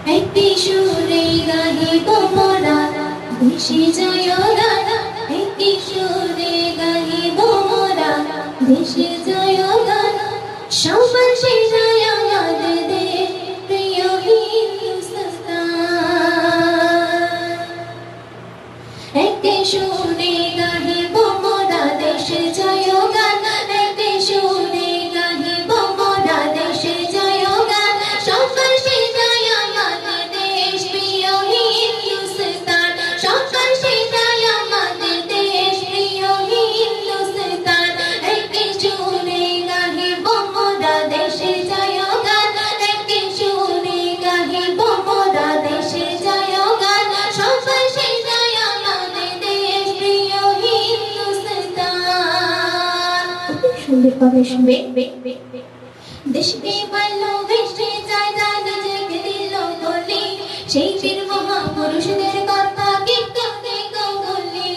একটি সুরে গাহিব মোরা দেশে জয়গান, একটি সুরে গাহিব মোরা দেশে জয়গান। সবার সেরা আমাদের দেশ প্রিয় হিন্দুস্তান। একটি সুরে গাহিব মোরা দেশে জয়গান, একটি সুরে গাহিব মোরা দেশে জয়গান। সবার সেরা আমাদের দেশ প্রিয় হিন্দুস্তান, সবার সেরা আমাদের দেশ প্রিয় হিন্দুস্তান। একটি সুরে গাহিব মোরা দেশে জয়গান, একটি সুরে গাহিব মোরা দেশে জয়গান। সবার সেরা আমাদের দেশ প্রিয় হিন্দুস্তান। সুন্দর ভাবে শুনবে। দেশকে ভালোবেসে জায়গা নিজেকে দিল বলি, সেই বীর মহাপুরুষদের কথা কি করে বলি।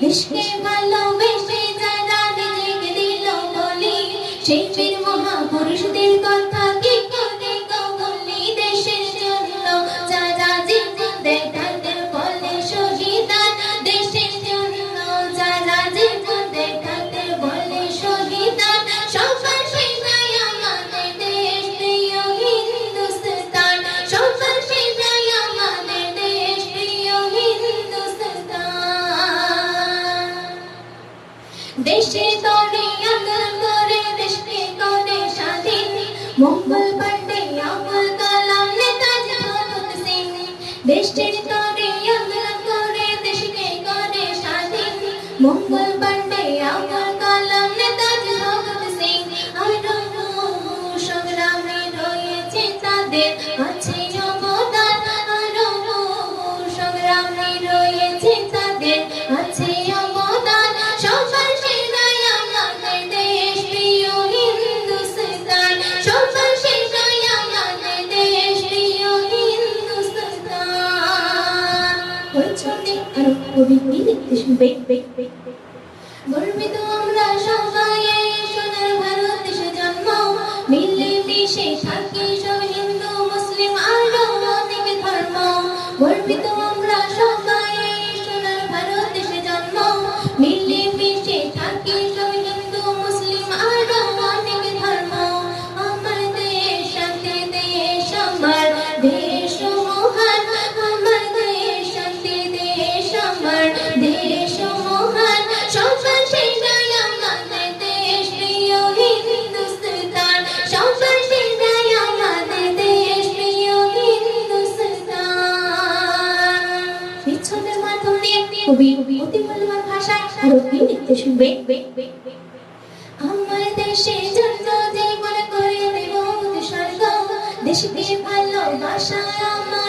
দেশকে ভালোবেসে জায়গা নিজেকে দিল বলি, সেই বীর মহাপুরুষদের কথা কি করে বলি। দেশের জন্য যারা জীবন দেয় তাদের বলে শহীদান, দেশের জন্য যারা জীবন দেয় তাদের বলে শহীদান। সবার সেরা আমাদের দেশ প্রিয় হিন্দুস্তান, সবার সেরা আমাদের দেশ প্রিয় হিন্দুস্তান। দেশে তরে আন্দোলন করে দেশকে করে স্বাধীন, মঙ্গল পান্ডে আবুল কালাম নেতাজি ভগৎ সিং। দেশের তরে আন্দোলন করে দেশকে করে স্বাধীন, মঙ্গল পান্ডে আবুল কালাম নেতাজি ভগৎ সিং। আরো সংগ্রামে রয়েছে তাদের আছে অবদান, আরো সংগ্রামে রয়েছে তাদের আছে অবদান। সবার সেরা আমাদের দেশ প্রিয় হিন্দুস্তান, সবার সেরা আমাদের দেশ প্রিয় হিন্দুস্তান। পরিচয় আর কবি কি লিখতে শুনবে। গর্বিত আমরা সবাই এই সোনার ভারত দেশে জন্ম, মিলে মিশে থাকি সব হিন্দু মুসলিম আরো অনেক ধর্ম। গর্বিত আমরা সবাই এই সোনার ভারত দেশে জন্ম, মিলে মিশে থাকি সব হিন্দু মুসলিম আরো অনেক ধর্ম। আমার দেশ শান্তি দেশ, আমার দেশ মহান, আমার দেশ শান্তি দেশ, আমার দেশ মহান। সবার সেরা আমাদের দেশ প্রিয় হিন্দুস্তান, সবার সেরা আমাদের দেশ প্রিয় হিন্দুস্তান। বিচ্ছন্দের মাধ্যমে কবি অতি মূল্যবান ভাষায় আরো কি লিখতে শুনবে। আমার দেশের জন্য জীবন করে দেব উৎসর্গ, দেশকে ভালোবাসা আমার